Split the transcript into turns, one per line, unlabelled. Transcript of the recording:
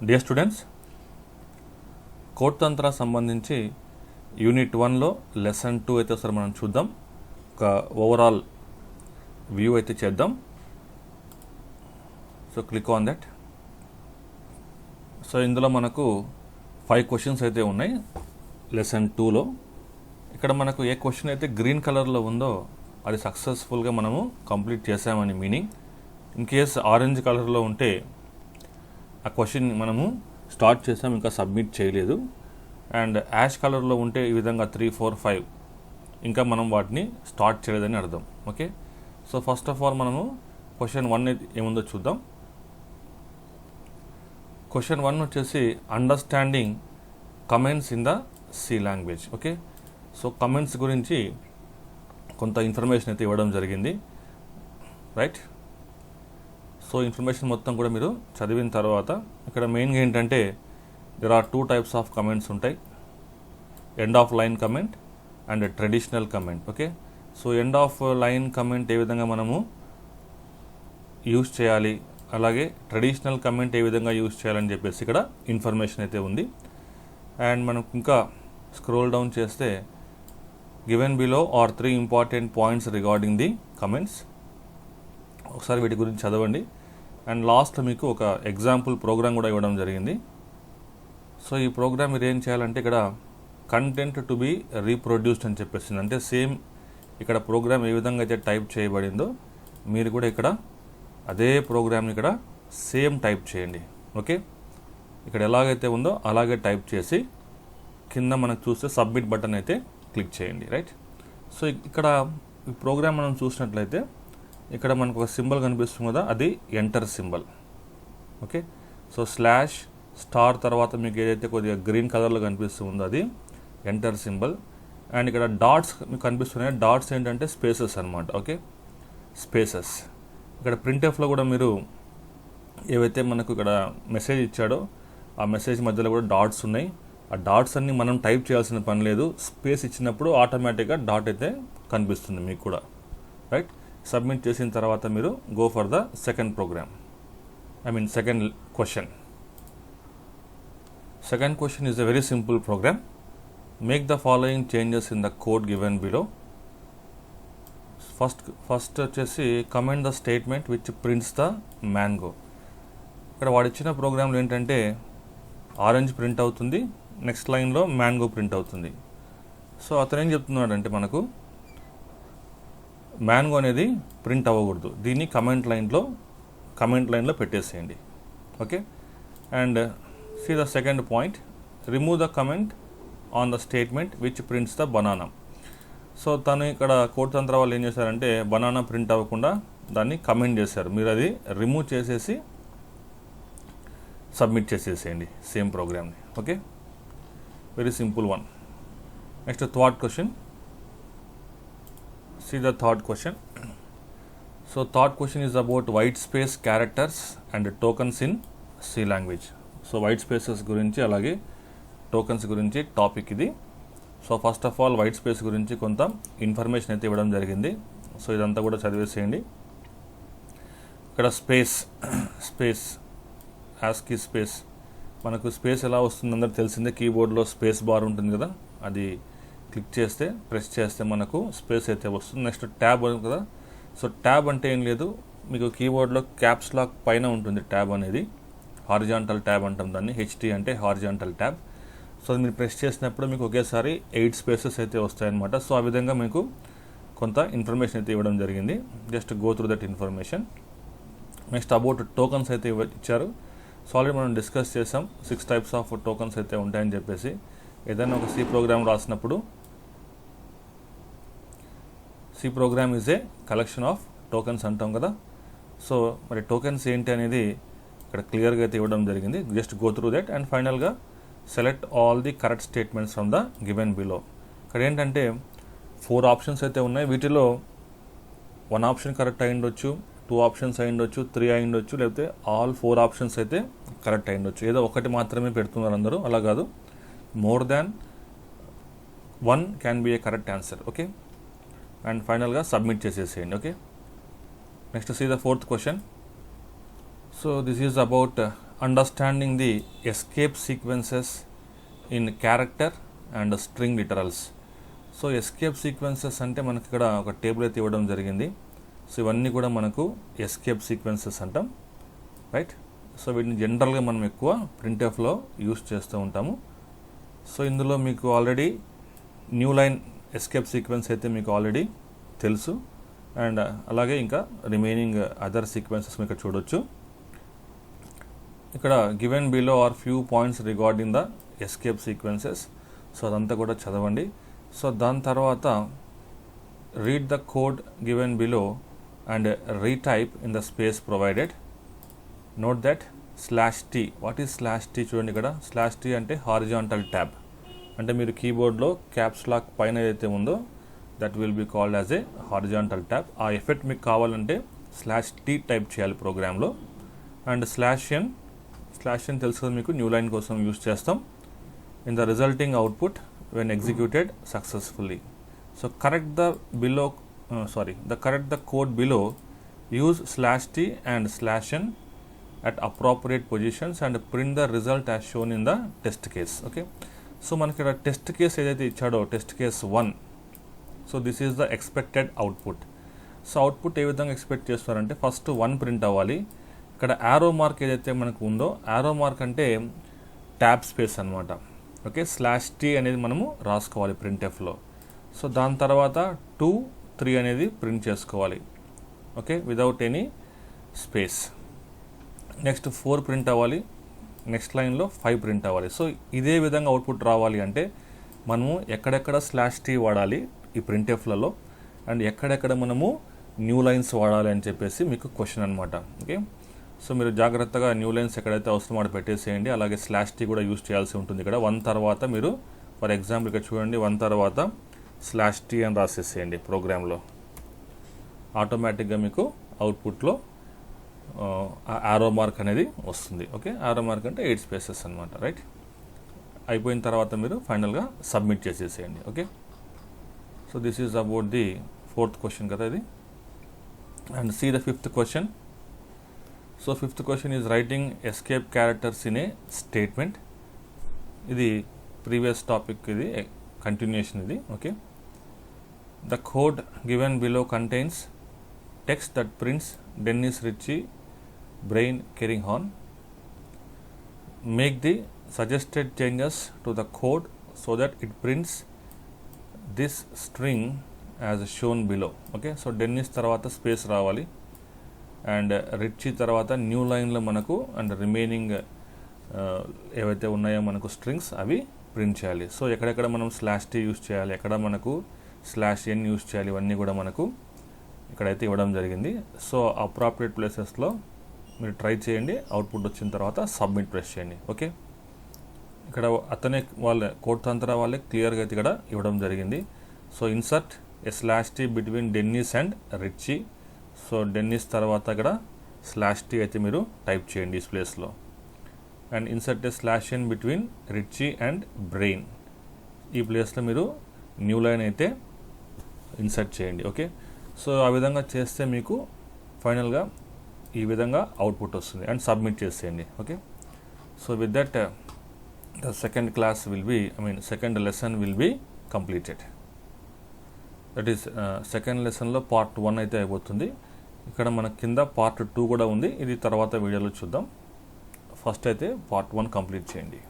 Dear students, code తంత్ర సంబంధించి unit 1లో lesson 2 అయితే ఒకసారి మనం చూద్దాం. ఒక ఓవరాల్ వ్యూ అయితే చేద్దాం. So click on that. So ఇందులో మనకు 5 క్వశ్చన్స్ అయితే ఉన్నాయి లెసన్ 2లో. ఇక్కడ మనకు ఏ క్వశ్చన్ అయితే గ్రీన్ కలర్లో ఉందో అది సక్సెస్ఫుల్గా మనము కంప్లీట్ చేసామని మీనింగ్. ఇన్ కేస్ ఆరెంజ్ కలర్లో ఉంటే ఆ క్వశ్చన్ మనము స్టార్ట్ చేసాం, ఇంకా సబ్మిట్ చేయలేదు. అండ్ యాష్ కలర్లో ఉంటే ఈ విధంగా 3, 4, 5 ఇంకా మనం వాటిని స్టార్ట్ చేయలేదని అర్థం. Okay, so first of all మనము క్వశ్చన్ 1 ఏముందో చూద్దాం. క్వశ్చన్ 1 వచ్చేసి understanding comments in the C language. Okay, so comments గురించి కొంత ఇన్ఫర్మేషన్ అయితే ఇవ్వడం జరిగింది, రైట్. సో ఇన్ఫర్మేషన్ మొత్తం కూడా మీరు చదివిన తర్వాత ఇక్కడ మెయిన్గా ఏంటంటే there are 2 types of comments ఉంటాయి, end of line comment and traditional comment. Okay, so end of line comment ఏ విధంగా మనము యూజ్ చేయాలి, అలాగే ట్రెడిషనల్ కమెంట్ ఏ విధంగా యూజ్ చేయాలని చెప్పేసి ఇక్కడ ఇన్ఫర్మేషన్ అయితే ఉంది. అండ్ మనం ఇంకా స్క్రోల్ డౌన్ చేస్తే given below are 3 important points regarding the comments. ఒకసారి వీటి గురించి చదవండి. అండ్ లాస్ట్లో మీకు ఒక ఎగ్జాంపుల్ ప్రోగ్రామ్ కూడా ఇవ్వడం జరిగింది. సో ఈ ప్రోగ్రామ్ మీరు ఏం చేయాలంటే ఇక్కడ కంటెంట్ టు బి రీప్రొడ్యూస్డ్ అని చెప్పేసింది. అంటే సేమ్ ఇక్కడ ప్రోగ్రామ్ ఏ విధంగా అయితే టైప్ చేయబడిందో మీరు కూడా ఇక్కడ అదే ప్రోగ్రామ్ని ఇక్కడ సేమ్ టైప్ చేయండి. ఓకే, ఇక్కడ ఎలాగైతే ఉందో అలాగే టైప్ చేసి కింద మనకు చూస్తే సబ్మిట్ బటన్ అయితే క్లిక్ చేయండి, రైట్. సో ఇక్కడ ఈ ప్రోగ్రామ్ మనం చూసినట్లయితే ఇక్కడ మనకు ఒక సింబల్ కనిపిస్తుంది కదా, అది ఎంటర్ సింబల్. ఓకే, సో /* తర్వాత మీకు ఏదైతే కొద్దిగా గ్రీన్ కలర్లో కనిపిస్తుందో అది ఎంటర్ సింబల్. అండ్ ఇక్కడ డాట్స్ మీకు కనిపిస్తున్నాయి, డాట్స్ ఏంటంటే స్పేసెస్ అనమాట. Okay, spaces. ఇక్కడ ప్రింట్ఎఫ్లో కూడా మీరు ఏవైతే మనకు ఇక్కడ మెసేజ్ ఇచ్చాడో ఆ మెసేజ్ మధ్యలో కూడా డాట్స్ ఉన్నాయి. ఆ డాట్స్ అన్ని మనం టైప్ చేయాల్సిన పని లేదు, స్పేస్ ఇచ్చినప్పుడు ఆటోమేటిక్గా డాట్ అయితే కనిపిస్తుంది మీకు కూడా, రైట్. సబ్మిట్ చేసిన తర్వాత మీరు go for the second program, second question. Second question is a very simple program. Make the following changes in the code given below. First వచ్చేసి comment the statement which prints the mango. ఇక్కడ వాడిచ్చిన ప్రోగ్రాంలు ఏంటంటే orange print అవుతుంది, next లైన్లో mango print అవుతుంది. So అతను ఏం చెప్తున్నాడంటే మనకు మ్యాంగో అనేది ప్రింట్ అవ్వకూడదు, దీన్ని కమెంట్ లైన్లో పెట్టేసేయండి. Okay, and see the second point, remove the comment on the statement which prints the banana. So తను ఇక్కడ కోడ్ తంత్ర వాళ్ళు ఏం చేశారంటే బనానా ప్రింట్ అవ్వకుండా దాన్ని కమెంట్ చేశారు. మీరు అది రిమూవ్ చేసేసి సబ్మిట్ చేసేసేయండి సేమ్ ప్రోగ్రామ్ని. Okay, very simple one. Next third question. See the third question. So third question is about white space characters and tokens in C language. So white spaces గురించి అలాగే tokens గురించి topic ఇది. So first of all white space గురించి కొంత information అయితే ఇవ్వడం జరిగింది. So ఇదంతా కూడా చదివేసేయండి. ఇక్కడ స్పేస్ యాస్కీ స్పేస్, మనకు స్పేస్ ఎలా వస్తుంది అందరూ తెలిసిందే, కీబోర్డ్లో స్పేస్ బార్ ఉంటుంది కదా, అది క్లిక్ చేస్తే ప్రెస్ చేస్తే మనకు స్పేస్ అయితే వస్తుంది. నెక్స్ట్ ట్యాబ్ కదా. సో ట్యాబ్ అంటే ఏం లేదు, మీకు కీబోర్డ్లో క్యాప్స్ లాక్ పైన ఉంటుంది ట్యాబ్ అనేది, హారిజాంటల్ ట్యాబ్ అంటాం దాన్ని, HT అంటే హారిజాంటల్ ట్యాబ్. సో అది మీరు ప్రెస్ చేసినప్పుడు మీకు ఒకేసారి 8 స్పేసెస్ అయితే వస్తాయన్నమాట. సో ఆ విధంగా మీకు కొంత ఇన్ఫర్మేషన్ అయితే ఇవ్వడం జరిగింది. Just go through that information. Next about tokens అయితే ఇచ్చారు. సో ఆల్రెడీ మనం డిస్కస్ చేసాం 6 టైప్స్ ఆఫ్ టోకన్స్ అయితే ఉంటాయని చెప్పేసి. ఏదైనా ఒక సి ప్రోగ్రామ్ రాసినప్పుడు C program is a collection of tokens అంటాం కదా. సో మరి టోకెన్స్ ఏంటి అనేది ఇక్కడ క్లియర్గా అయితే ఇవ్వడం జరిగింది. Just go through that and ఫైనల్గా select all the correct statements from the given below. ఇక్కడ ఏంటంటే 4 ఆప్షన్స్ అయితే ఉన్నాయి. వీటిలో 1 ఆప్షన్ కరెక్ట్ అయి ఉండొచ్చు, 2 ఆప్షన్స్ అయి ఉండొచ్చు, 3 అయి ఉండొచ్చు, లేకపోతే ఆల్ 4 ఆప్షన్స్ అయితే కరెక్ట్ అయి ఉండొచ్చు. ఏదో ఒకటి మాత్రమే పెడుతున్నారు అందరూ, అలా కాదు. More than 1 can be a correct answer. Okay, and ఫైనల్గా సబ్మిట్ చేసేసేయండి. Okay, next see the 4th question. So this is about understanding the escape sequences in character and string literals. So escape sequences అంటే మనకి ఇక్కడ ఒక table అయితే ఇవ్వడం జరిగింది. So ఇవన్నీ కూడా మనకు ఎస్కేప్ సీక్వెన్సెస్ అంటాం, రైట్. సో వీటిని జనరల్గా మనం ఎక్కువ ప్రింట్ఎఫ్లో యూస్ చేస్తూ ఉంటాము. సో ఇందులో మీకు already knew line escape sequence అయితే మీకు ఆల్రెడీ తెలుసు, అండ్ అలాగే ఇంకా రిమైనింగ్ అదర్ సీక్వెన్సెస్ మీకు చూడొచ్చు. ఇక్కడ given below are few points regarding the escape sequences. So అదంతా కూడా చదవండి. సో దాని తర్వాత read the code given below and retype in the space provided. Note that /t. What is /t? చూడండి, ఇక్కడ /t అంటే హారిజాంటల్ ట్యాబ్. అంటే మీరు కీబోర్డ్లో క్యాప్స్ లాక్ పైన ఏదైతే ఉందో that will be called as a horizontal tab. ఆ ఎఫెక్ట్ మీకు కావాలంటే /t టైప్ చేయాలి ప్రోగ్రాంలో. అండ్ /n తెలుసు కదా మీకు, న్యూ లైన్ కోసం యూస్ చేస్తాం. In the resulting output when executed successfully. So correct the code below, use /t and /n at appropriate positions and print the result as shown in the test case. Okay, so మనకి ఇక్కడ test case ఏదైతే ఇచ్చాడో test case 1. So this is the expected output. So output ఏ విధంగా expect చేస్తారంటే first 1 print అవ్వాలి. ఇక్కడ arrow mark ఏదైతే మనకు ఉందో, యారో మార్క్ అంటే ట్యాబ్ స్పేస్ అనమాట. ఓకే, /t అనేది మనము రాసుకోవాలి ప్రింట్ఎఫ్లో. సో దాని తర్వాత 2, 3 అనేది ప్రింట్ చేసుకోవాలి. Okay, without any space. Next 4 print అవ్వాలి. నెక్స్ట్ లైన్లో 5 ప్రింట్ అవ్వాలి. సో ఇదే విధంగా అవుట్పుట్ రావాలి అంటే మనము ఎక్కడెక్కడ /t వాడాలి ఈ ప్రింట్ఎఫ్లలో, అండ్ ఎక్కడెక్కడ మనము న్యూ లైన్స్ వాడాలి అని చెప్పేసి మీకు క్వశ్చన్ అనమాట. ఓకే, సో మీరు జాగ్రత్తగా న్యూ లైన్స్ ఎక్కడైతే అవసరం అక్కడ పెట్టేసేయండి. అలాగే /t కూడా యూస్ చేయాల్సి ఉంటుంది. ఇక్కడ 1 తర్వాత మీరు ఫర్ ఎగ్జాంపుల్ ఇక్కడ చూడండి, 1 తర్వాత /t అని రాసేసేయండి ప్రోగ్రాంలో. ఆటోమేటిక్గా మీకు అవుట్పుట్లో ఆరో మార్క్ అనేది వస్తుంది. ఓకే, ఆరో మార్క్ అంటే 8 స్పేసెస్ అనమాట, రైట్. అయిపోయిన తర్వాత మీరు ఫైనల్గా సబ్మిట్ చేసేసేయండి. Okay, so this is about the 4th question కదా ఇది. And see the 5th question. So 5th question is writing escape characters in a statement. ఇది ప్రీవియస్ టాపిక్, ఇది కంటిన్యూషన్ ఇది. Okay, the code given below contains text that prints Dennis Ritchie brain carrying on. Make the suggested changes to the code so that it prints this string as shown below. Okay, so Dennis తర్వాత space రావాలి, and Richie తర్వాత new లైన్లో మనకు and remaining ఏవైతే ఉన్నాయో మనకు strings అవి print చేయాలి. సో ఎక్కడెక్కడ మనం /t యూస్ చేయాలి, ఎక్కడ మనకు /n యూస్ చేయాలి, ఇవన్నీ కూడా మనకు ఇక్కడైతే ఇవ్వడం జరిగింది. సో అప్రాప్రియేట్ ప్లేసెస్లో మీరు ట్రై చేయండి. అవుట్పుట్ వచ్చిన తర్వాత సబ్మిట్ ప్రెస్ చేయండి. ఓకే, ఇక్కడ అతనే కోడ్ తంత్ర వాళ్ళే క్లియర్గా అయితే ఇక్కడ ఇవ్వడం జరిగింది. So insert /t between Dennis and Ritchie. So Dennis తర్వాత ఇక్కడ /t అయితే మీరు టైప్ చేయండి ఈ ప్లేస్లో. And insert /n between Ritchie and Brian. ఈ ప్లేస్లో మీరు న్యూ లైన్ అయితే ఇన్సర్ట్ చేయండి. ఓకే, సో ఆ విధంగా చేస్తే మీకు ఫైనల్గా ఈ విధంగా అవుట్పుట్ వస్తుంది, అండ్ సబ్మిట్ చేసేయండి. Okay, so with that the second lesson will be completed. That is second లెసన్లో పార్ట్ 1 అయితే అయిపోతుంది. ఇక్కడ మన కింద పార్ట్ 2 కూడా ఉంది, ఇది తర్వాత వీడియోలో చూద్దాం. ఫస్ట్ అయితే పార్ట్ 1 కంప్లీట్ చేయండి.